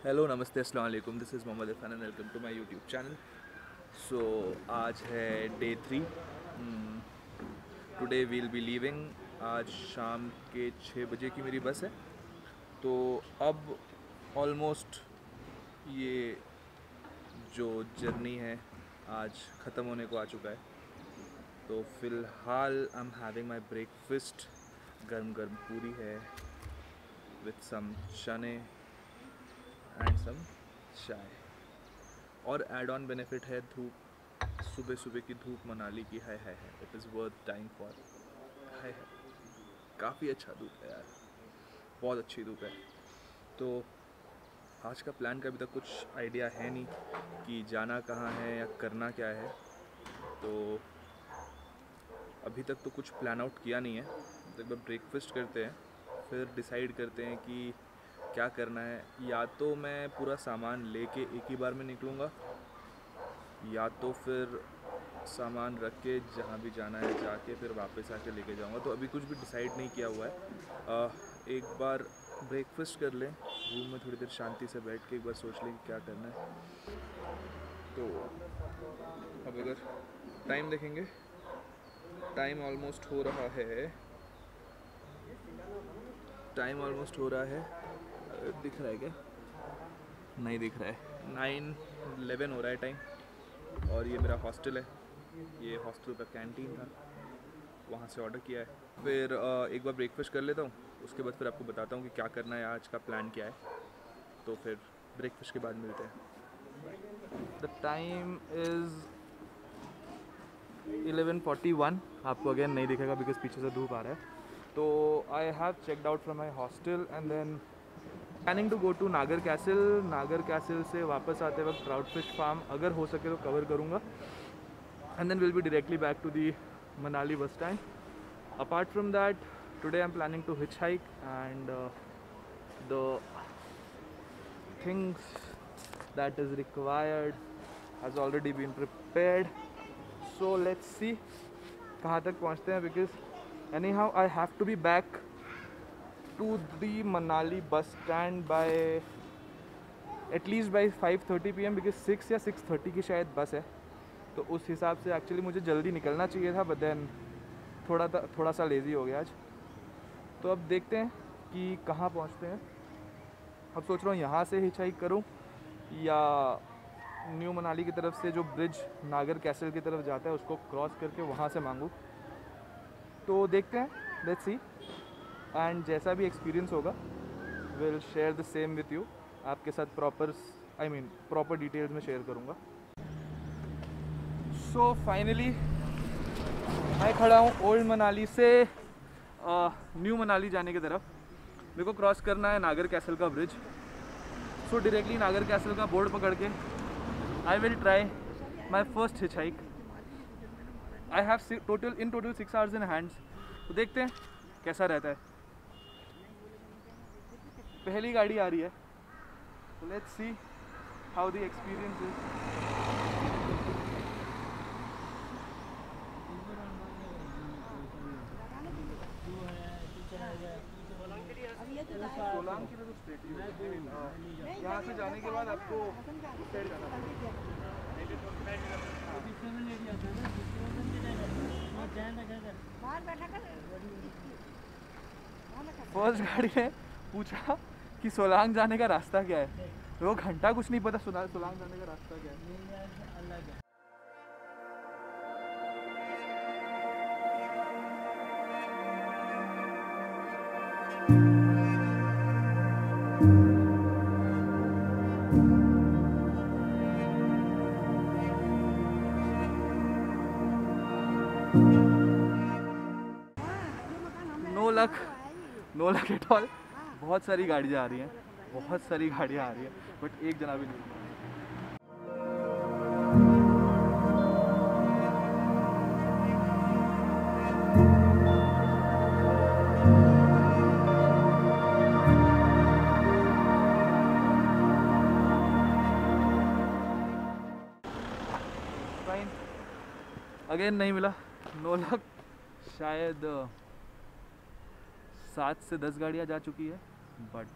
Hello नमस्ते अस्सलाम वालेकुम, this is Mohammad Irfan and welcome to my YouTube channel. So आज है day 3। Today will be leaving. आज शाम के 6 बजे की मेरी बस है। तो अब ऑलमोस्ट ये जो जर्नी है आज ख़त्म होने को आ चुका है। तो फ़िलहाल I am having my breakfast. गर्म गर्म पूरी है विथ सम चने एंड सम चाय। और एड ऑन बेनिफिट है धूप, सुबह सुबह की धूप मनाली की। है it is worth time for. है काफ़ी अच्छा धूप है यार, बहुत अच्छी धूप है। तो आज का प्लान का अभी तक कुछ आइडिया है नहीं कि जाना कहाँ है या करना क्या है। तो अभी तक तो कुछ प्लान आउट किया नहीं है। तो एक बार ब्रेकफास्ट करते हैं, फिर डिसाइड करते हैं कि क्या करना है। या तो मैं पूरा सामान लेके एक ही बार में निकलूँगा, या तो फिर सामान रख के जहाँ भी जाना है जाके फिर वापस आके लेके जाऊँगा। तो अभी कुछ भी डिसाइड नहीं किया हुआ है। एक बार ब्रेकफास्ट कर लें, रूम में थोड़ी देर शांति से बैठ के एक बार सोच लें कि क्या करना है। तो अब अगर टाइम देखेंगे, टाइम ऑलमोस्ट हो रहा है। दिख रहा है क्या? नहीं दिख रहा है। 9:11 हो रहा है टाइम। और ये मेरा हॉस्टल है, ये हॉस्टल का कैंटीन था, वहाँ से ऑर्डर किया है। फिर एक बार ब्रेकफास्ट कर लेता हूँ, उसके बाद फिर आपको बताता हूँ कि क्या करना है, आज का प्लान क्या है। तो फिर ब्रेकफास्ट के बाद मिलते हैं। The time is 11:41। आपको अगेन नहीं दिखेगा बिकॉज पीछे से धूप आ रहा है। तो I have checked out from my hostel and then planning to go to Naggar castle. Naggar castle से वापस आते वक्त ट्राउट फिश फार्म अगर हो सके तो कवर करूँगा, and then we'll be directly back to the Manali bus stand. Apart from that, today I'm planning to hitchhike, and the things that is required has already been prepared. So let's see कहाँ तक पहुँचते हैं, because anyhow I have to be back to the Manali bus stand by at least by 5:30 PM because 6 या 6:30 की शायद बस है। तो उस हिसाब से एक्चुअली मुझे जल्दी निकलना चाहिए था, बट देन थोड़ा सा लेज़ी हो गया आज। तो अब देखते हैं कि कहाँ पहुँचते हैं। अब सोच रहा हूँ यहाँ से हिचहाइक करूँ या न्यू मनाली की तरफ से जो ब्रिज नागर कैसल की तरफ जाता है उसको क्रॉस करके वहाँ से मांगूँ। तो देखते हैं, लेट्स सी। एंड जैसा भी एक्सपीरियंस होगा will share the same with you. आपके साथ प्रॉपर डिटेल्स में शेयर करूँगा। सो फाइनली मैं खड़ा हूँ ओल्ड मनाली से न्यू मनाली जाने की तरफ। मेरे को क्रॉस करना है नागर कैसल का ब्रिज। सो डायरेक्टली नागर कैसल का बोर्ड पकड़ के I will try my first hitch hike. I have total 6 hours in hands. तो देखते हैं कैसा रहता है। पहली गाड़ी आ रही है, तो let's see how the experience is. Solang की तो स्ट्रेट ही यहाँ से जाने के बाद आपको उस साइड जाना पड़ेगा। फर्स्ट गाड़ी ने पूछा कि सोलांग जाने का रास्ता क्या है। वो घंटा कुछ नहीं पता सोलांग जाने का रास्ता क्या है। No luck at all. बहुत सारी गाड़ियाँ आ रही हैं, बट एक जना भी नहीं। फाइन, अगेन नहीं मिला, नो लक। शायद 7 से 10 गाड़ियाँ जा चुकी है, बट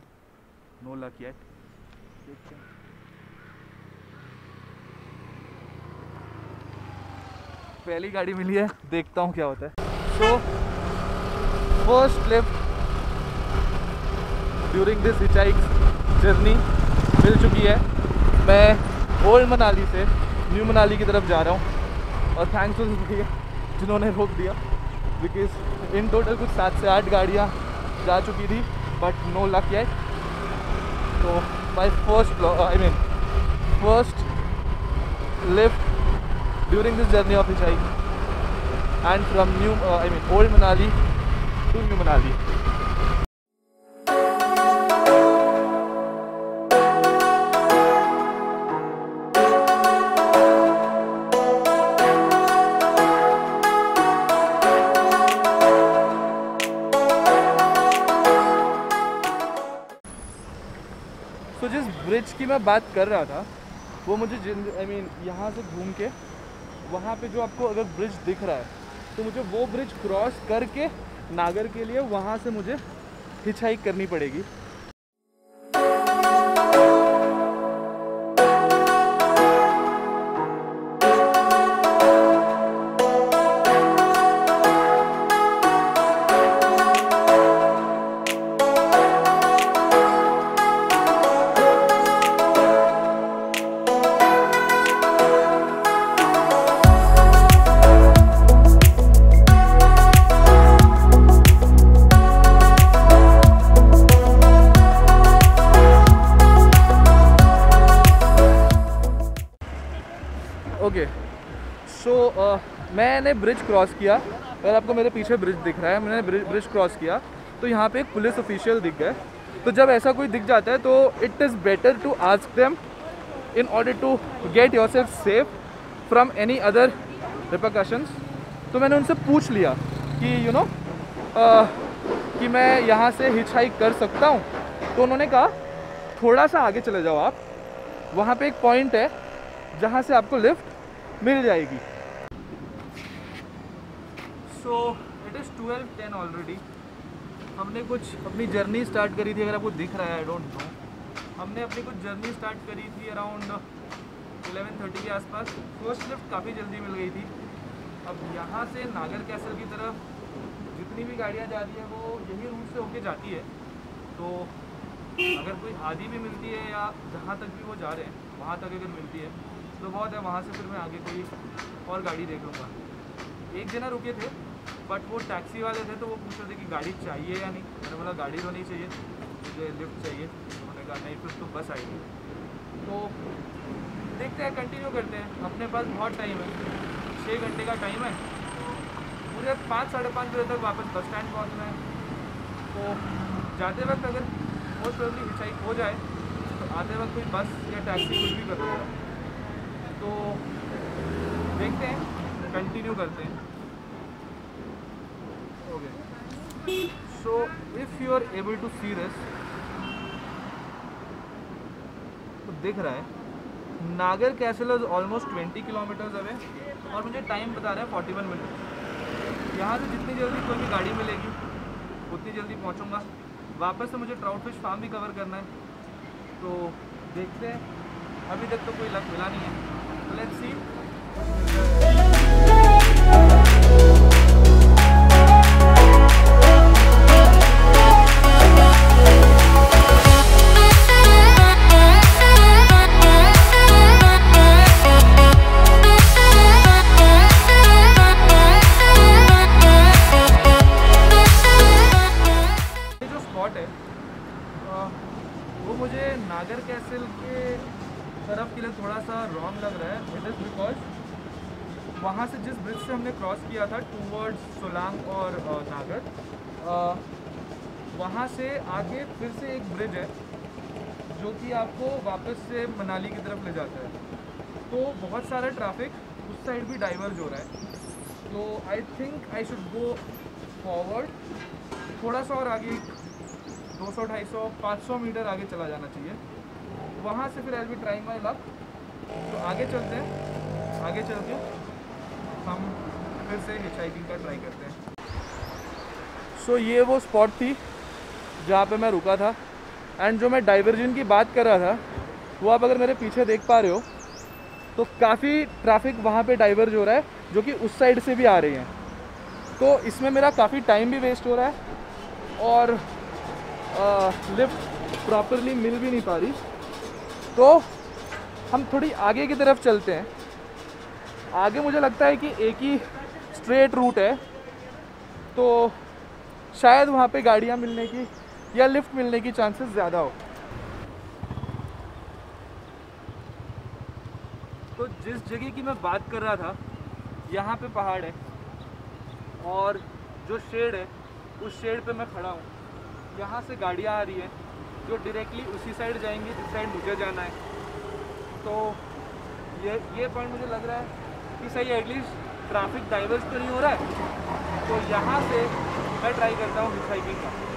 नो लक येट। देखते हैं। पहली गाड़ी मिली है, देखता हूँ क्या होता है। So first lift during this hitchhike journey मिल चुकी है। मैं ओल्ड मनाली से न्यू मनाली की तरफ जा रहा हूँ और थैंक्स टू भैया जिन्होंने रोक दिया, बिकॉज इन टोटल कुछ 7 से 8 गाड़ियाँ जा चुकी थी, बट नो लक येट। तो my first lift during this journey of hitchhike and from old Manali to New Manali. तो जिस ब्रिज की मैं बात कर रहा था वो मुझे यहाँ से घूम के वहाँ पे जो आपको अगर ब्रिज दिख रहा है तो मुझे वो ब्रिज क्रॉस करके नागर के लिए वहाँ से मुझे हिचहाइक करनी पड़ेगी। ओके सो मैंने ब्रिज क्रॉस किया। अगर आपको मेरे पीछे ब्रिज दिख रहा है, मैंने ब्रिज क्रॉस किया तो यहाँ पे एक पुलिस ऑफिशियल दिख गए। तो जब ऐसा कोई दिख जाता है तो it is better to ask them in order to get yourself safe from any other repercussions. तो मैंने उनसे पूछ लिया कि कि मैं यहाँ से हिचहाइक कर सकता हूँ। तो उन्होंने कहा थोड़ा सा आगे चले जाओ आप, वहाँ पे एक पॉइंट है जहाँ से आपको लिफ्ट मिल जाएगी। So it is 12:10 already. हमने कुछ अपनी जर्नी स्टार्ट करी थी, अगर आपको दिख रहा है आई डोंट नो। हमने अपनी कुछ जर्नी स्टार्ट करी थी अराउंड 11:30 के आसपास। फर्स्ट लिफ्ट काफ़ी जल्दी मिल गई थी। अब यहाँ से नागर कैसल की तरफ जितनी भी गाड़ियाँ जा रही है वो यही रूट से होके जाती है। तो अगर कोई आधी भी मिलती है या जहाँ तक भी वो जा रहे हैं वहाँ तक अगर मिलती है तो बहुत है, वहाँ से फिर मैं आगे कोई और गाड़ी देख लूँगा। एक जना रुके थे बट वो टैक्सी वाले थे, तो वो पूछ रहे थे कि गाड़ी चाहिए या नहीं। मैंने बोला गाड़ी तो नहीं चाहिए, मुझे लिफ्ट चाहिए। उन्होंने कहा नहीं फिर तो बस आएगी। तो देखते हैं, कंटिन्यू करते हैं। अपने पास बहुत टाइम है, 6 घंटे का टाइम है। मुझे 5 साढ़े 5 बजे तक वापस बस स्टैंड पहुँचना है। तो जाते वक्त अगर मोस्ट प्रोबेबली हिचहाइक हो जाए तो आते वक्त कोई बस या टैक्सी कुछ भी कर लूँगा। तो देखते हैं, कंटिन्यू करते हैं। Okay so if you are able to see this, तो दिख रहा है Naggar castle is almost 20 kilometres away और मुझे टाइम बता रहा है 41 मिनट। यहाँ से जितनी जल्दी कोई भी गाड़ी मिलेगी उतनी जल्दी पहुँचूँगा। वापस से मुझे ट्राउट फिश फार्म भी कवर करना है। तो देखते हैं, अभी तक तो कोई लक मिला नहीं है। Let's see. ये जो स्पॉट है वो मुझे नागर कैसल के तरफ के लिए थोड़ा सा रॉन्ग लग रहा है। इट इज़ बिकॉज वहाँ से जिस ब्रिज से हमने क्रॉस किया था टूवर्ड्स सोलांग और नागर, वहाँ से आगे फिर से एक ब्रिज है जो कि आपको वापस से मनाली की तरफ ले जाता है। तो बहुत सारा ट्रैफिक उस साइड भी डाइवर्ज हो रहा है। तो I think I should go forward, थोड़ा सा और आगे 200, 250, 500 मीटर आगे चला जाना चाहिए। वहाँ से फिर I will be trying my luck. तो आगे चलते हैं, आगे चल के हम फिर से हिचहाइकिंग का ट्राई करते हैं। सो ये वो स्पॉट थी जहाँ पे मैं रुका था। एंड जो मैं डाइवर्जन की बात कर रहा था वो आप अगर मेरे पीछे देख पा रहे हो तो काफ़ी ट्रैफिक वहाँ पे डाइवर्ज हो रहा है, जो कि उस साइड से भी आ रही हैं। तो इसमें मेरा काफ़ी टाइम भी वेस्ट हो रहा है और लिफ्ट प्रॉपरली मिल भी नहीं पा रही। तो हम थोड़ी आगे की तरफ चलते हैं। आगे मुझे लगता है कि एक ही स्ट्रेट रूट है, तो शायद वहाँ पे गाड़ियाँ मिलने की या लिफ्ट मिलने की चांसेस ज़्यादा हो। तो जिस जगह की मैं बात कर रहा था, यहाँ पे पहाड़ है और जो शेड है उस शेड पे मैं खड़ा हूँ। यहाँ से गाड़ियाँ आ रही हैं जो डायरेक्टली उसी साइड जाएंगी जिस साइड मुझे जाना है। तो ये पॉइंट मुझे लग रहा है कि सही, एटलीस्ट ट्रैफिक डाइवर्स तो नहीं हो रहा है। तो यहाँ से मैं ट्राई करता हूँ हिचहाइकिंग का।